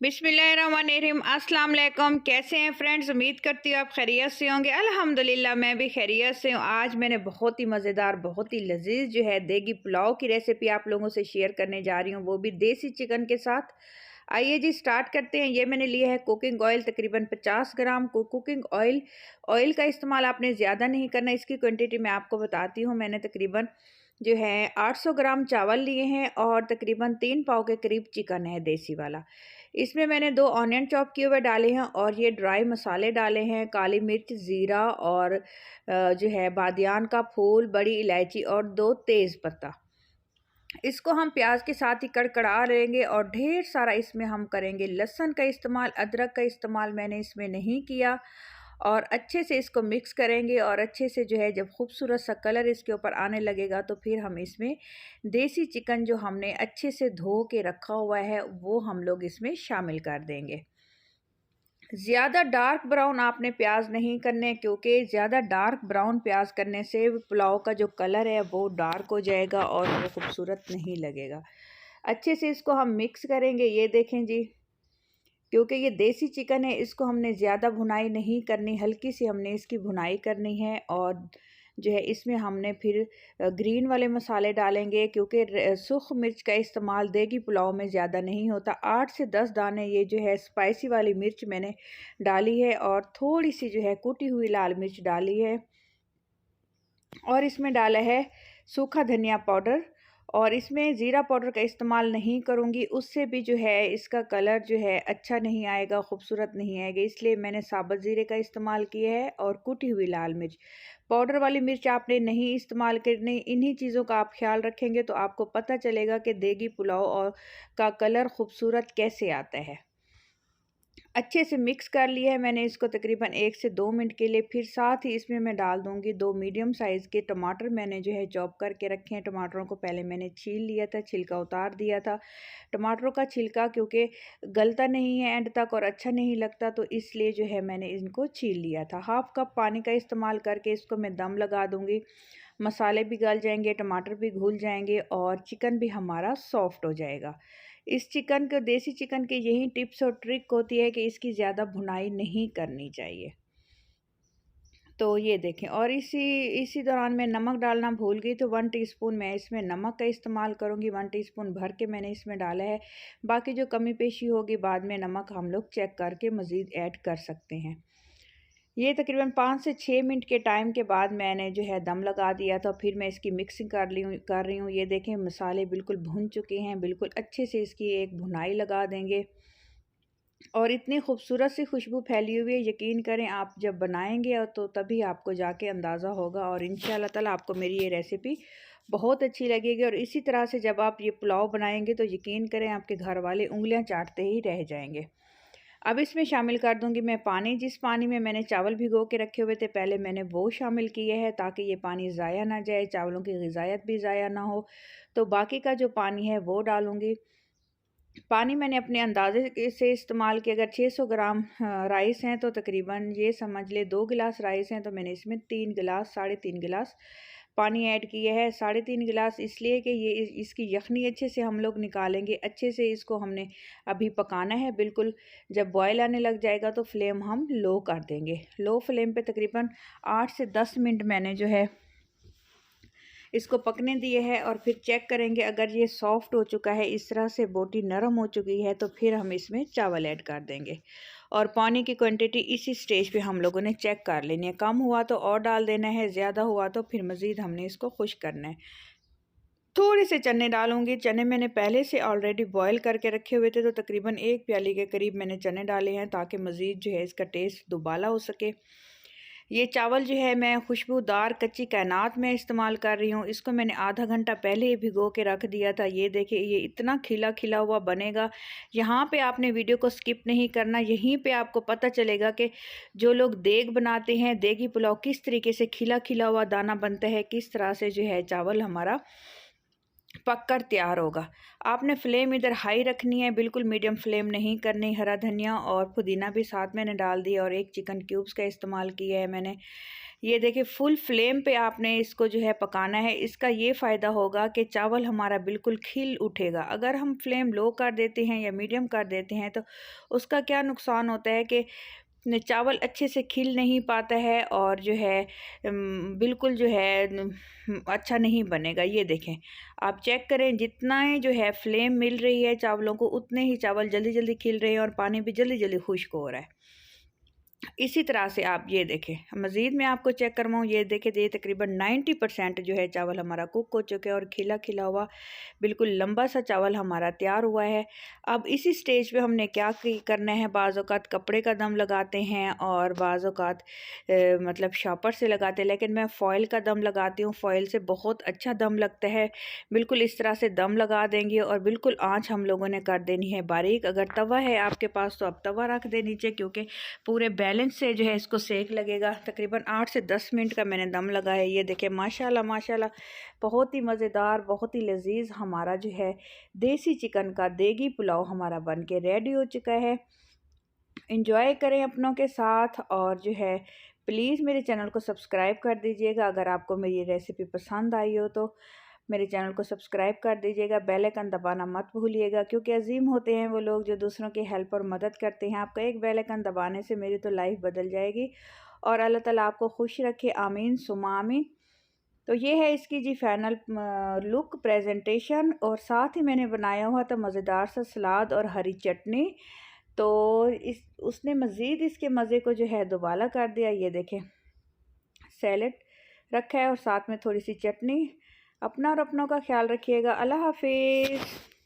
बिस्मिल्लाहिर्रहमानिर्रहीम। अस्सलाम वालेकुम। कैसे हैं फ्रेंड्स? उम्मीद करती हूँ आप खैरियत से होंगे। अल्हम्दुलिल्लाह मैं भी खैरियत से हूँ। आज मैंने बहुत ही मज़ेदार, बहुत ही लजीज जो है देगी पुलाव की रेसिपी आप लोगों से शेयर करने जा रही हूँ, वो भी देसी चिकन के साथ। आइए जी स्टार्ट करते हैं। ये मैंने लिया है कुकिंग ऑयल तकरीबन 50 ग्राम को। कुकिंग ऑयल ऑयल का इस्तेमाल आपने ज़्यादा नहीं करना। इसकी क्वांटिटी मैं आपको बताती हूँ। मैंने तकरीबन जो है 800 ग्राम चावल लिए हैं और तकरीबन 3 पाव के करीब चिकन है देसी वाला। इसमें मैंने 2 ऑनियन चॉप किए हुए डाले हैं और ये ड्राई मसाले डाले हैं, काली मिर्च, ज़ीरा और जो है बादियान का फूल, बड़ी इलायची और 2 तेज़ पत्ता। इसको हम प्याज के साथ ही कड़कड़ा लेंगे और ढेर सारा इसमें हम करेंगे लहसुन का इस्तेमाल। अदरक का इस्तेमाल मैंने इसमें नहीं किया। और अच्छे से इसको मिक्स करेंगे और अच्छे से जो है जब खूबसूरत सा कलर इसके ऊपर आने लगेगा तो फिर हम इसमें देसी चिकन जो हमने अच्छे से धो के रखा हुआ है वो हम लोग इसमें शामिल कर देंगे। ज़्यादा डार्क ब्राउन आपने प्याज नहीं करने, क्योंकि ज़्यादा डार्क ब्राउन प्याज करने से पुलाव का जो कलर है वो डार्क हो जाएगा और वो खूबसूरत नहीं लगेगा। अच्छे से इसको हम मिक्स करेंगे। ये देखें जी, क्योंकि ये देसी चिकन है इसको हमने ज़्यादा भुनाई नहीं करनी, हल्की सी हमने इसकी भुनाई करनी है। और जो है इसमें हमने फिर ग्रीन वाले मसाले डालेंगे, क्योंकि सूख मिर्च का इस्तेमाल देगी पुलाव में ज़्यादा नहीं होता। 8 से 10 दाने ये जो है स्पाइसी वाली मिर्च मैंने डाली है और थोड़ी सी जो है कुटी हुई लाल मिर्च डाली है और इसमें डाला है सूखा धनिया पाउडर। और इसमें ज़ीरा पाउडर का इस्तेमाल नहीं करूँगी, उससे भी जो है इसका कलर जो है अच्छा नहीं आएगा, खूबसूरत नहीं आएगा, इसलिए मैंने साबुत ज़ीरे का इस्तेमाल किया है और कुटी हुई लाल मिर्च। पाउडर वाली मिर्च आपने नहीं इस्तेमाल करनी। इन्हीं चीज़ों का आप ख्याल रखेंगे तो आपको पता चलेगा कि देगी पुलाव और का कलर खूबसूरत कैसे आता है। अच्छे से मिक्स कर लिया है मैंने इसको तकरीबन 1 से 2 मिनट के लिए। फिर साथ ही इसमें मैं डाल दूंगी 2 मीडियम साइज़ के टमाटर। मैंने जो है चॉप करके रखे हैं। टमाटरों को पहले मैंने छील लिया था, छिलका उतार दिया था। टमाटरों का छिलका क्योंकि गलता नहीं है एंड तक और अच्छा नहीं लगता, तो इसलिए जो है मैंने इनको छील लिया था। हाफ़ कप पानी का इस्तेमाल करके इसको मैं दम लगा दूँगी। मसाले भी गल जाएंगे, टमाटर भी घुल जाएंगे और चिकन भी हमारा सॉफ्ट हो जाएगा। इस चिकन के, देसी चिकन के यही टिप्स और ट्रिक होती है कि इसकी ज़्यादा भुनाई नहीं करनी चाहिए। तो ये देखें, और इसी इसी दौरान मैं नमक डालना भूल गई, तो 1 टीस्पून मैं इसमें नमक का इस्तेमाल करूँगी। 1 टीस्पून भर के मैंने इसमें डाला है। बाकी जो कमी पेशी होगी बाद में नमक हम लोग चेक करके मज़ीद ऐड कर सकते हैं। ये तकरीबन 5 से 6 मिनट के टाइम के बाद मैंने जो है दम लगा दिया था। फिर मैं इसकी मिक्सिंग कर रही हूँ। ये देखें मसाले बिल्कुल भुन चुके हैं, बिल्कुल अच्छे से इसकी एक भुनाई लगा देंगे और इतनी खूबसूरत सी खुशबू फैली हुई है। यकीन करें आप जब बनाएंगे और तो तभी आपको जाके अंदाज़ा होगा और इंशाल्लाह ताला आपको मेरी ये रेसिपी बहुत अच्छी लगेगी। और इसी तरह से जब आप ये पुलाव बनाएंगे तो यकीन करें आपके घर वाले उंगलियां चाटते ही रह जाएंगे। अब इसमें शामिल कर दूंगी मैं पानी। जिस पानी में मैंने चावल भिगो के रखे हुए थे पहले मैंने वो शामिल किए हैं, ताकि ये पानी ज़ाया ना जाए, चावलों की ग़िज़ायत भी ज़ाया ना हो। तो बाकी का जो पानी है वो डालूंगी। पानी मैंने अपने अंदाजे से इस्तेमाल किया। अगर 600 ग्राम राइस हैं तो तकरीबन ये समझ ले 2 गिलास राइस हैं, तो मैंने इसमें 3 गिलास, 3.5 गिलास पानी ऐड किया है। 3.5 गिलास इसलिए कि ये इसकी यखनी अच्छे से हम लोग निकालेंगे। अच्छे से इसको हमने अभी पकाना है। बिल्कुल जब बॉयल आने लग जाएगा तो फ्लेम हम लो कर देंगे। लो फ्लेम पे तकरीबन 8 से 10 मिनट मैंने जो है इसको पकने दिए है और फिर चेक करेंगे। अगर ये सॉफ्ट हो चुका है, इस तरह से बोटी नरम हो चुकी है, तो फिर हम इसमें चावल ऐड कर देंगे। और पानी की क्वांटिटी इसी स्टेज पे हम लोगों ने चेक कर लेनी है। कम हुआ तो और डाल देना है, ज़्यादा हुआ तो फिर मज़ीद हमने इसको खुश्क करना है। थोड़े से चने डालूंगी। चने मैंने पहले से ऑलरेडी बॉयल करके रखे हुए थे, तो तकरीबन 1 प्याली के करीब मैंने चने डाले हैं, ताकि मज़ीद जो है इसका टेस्ट दुबाला हो सके। ये चावल जो है मैं खुशबूदार कच्ची कैनात में इस्तेमाल कर रही हूँ। इसको मैंने आधा घंटा पहले ही भिगो के रख दिया था। ये देखिए ये इतना खिला खिला हुआ बनेगा। यहाँ पे आपने वीडियो को स्किप नहीं करना। यहीं पे आपको पता चलेगा कि जो लोग देग बनाते हैं, देगी पुलाव किस तरीके से खिला खिला हुआ दाना बनता है, किस तरह से जो है चावल हमारा पक कर तैयार होगा। आपने फ्लेम इधर हाई रखनी है, बिल्कुल मीडियम फ्लेम नहीं करनी। हरा धनिया और पुदीना भी साथ मैंने डाल दिया और 1 चिकन क्यूब्स का इस्तेमाल किया है मैंने। ये देखिए फुल फ्लेम पे आपने इसको जो है पकाना है। इसका ये फ़ायदा होगा कि चावल हमारा बिल्कुल खिल उठेगा। अगर हम फ्लेम लो कर देते हैं या मीडियम कर देते हैं तो उसका क्या नुकसान होता है कि न चावल अच्छे से खिल नहीं पाता है और जो है बिल्कुल जो है अच्छा नहीं बनेगा। ये देखें, आप चेक करें, जितना ही जो है फ्लेम मिल रही है चावलों को, उतने ही चावल जल्दी-जल्दी खिल रहे हैं और पानी भी जल्दी-जल्दी खुश्क हो रहा है। इसी तरह से आप ये देखें, मज़ीद मैं आपको चेक करवाऊँ, ये देखें, ये तकरीबन 90% जो है चावल हमारा कुक हो चुका है और खिला-खिला हुआ बिल्कुल लंबा सा चावल हमारा तैयार हुआ है। अब इसी स्टेज पे हमने क्या करना है, बाज़ औक़ात कपड़े का दम लगाते हैं और बाज़ औक़ात मतलब शॉपर से लगाते हैं, लेकिन मैं फ़ॉइल का दम लगाती हूँ। फ़ॉइल से बहुत अच्छा दम लगता है। बिल्कुल इस तरह से दम लगा देंगे और बिल्कुल आँच हम लोगों ने कर देनी है बारीक। अगर तवा है आपके पास तो आप तवा रख दें नीचे, क्योंकि पूरे बैलेंस से जो है इसको सेक लगेगा। तकरीबन 8 से 10 मिनट का मैंने दम लगाया है। ये देखिए माशाल्लाह माशाल्लाह, बहुत ही मज़ेदार, बहुत ही लजीज हमारा जो है देसी चिकन का देगी पुलाव हमारा बन के रेडी हो चुका है। इंजॉय करें अपनों के साथ और जो है प्लीज़ मेरे चैनल को सब्सक्राइब कर दीजिएगा। अगर आपको मेरी रेसिपी पसंद आई हो तो मेरे चैनल को सब्सक्राइब कर दीजिएगा। बेल आइकन दबाना मत भूलिएगा, क्योंकि अजीम होते हैं वो लोग जो दूसरों की हेल्प और मदद करते हैं। आपका एक बेल आइकन दबाने से मेरी तो लाइफ बदल जाएगी और अल्लाह ताला आपको खुश रखे, आमीन सुमा आमीन। तो ये है इसकी जी फाइनल लुक प्रेजेंटेशन, और साथ ही मैंने बनाया हुआ था मज़ेदार सा सलाद और हरी चटनी। तो इस उसने मज़ीद इसके मज़े को जो है दोबारा कर दिया। ये देखें, सैलेड रखा है और साथ में थोड़ी सी चटनी। अपना और अपनों का ख्याल रखिएगा। अल्लाह हाफिज़।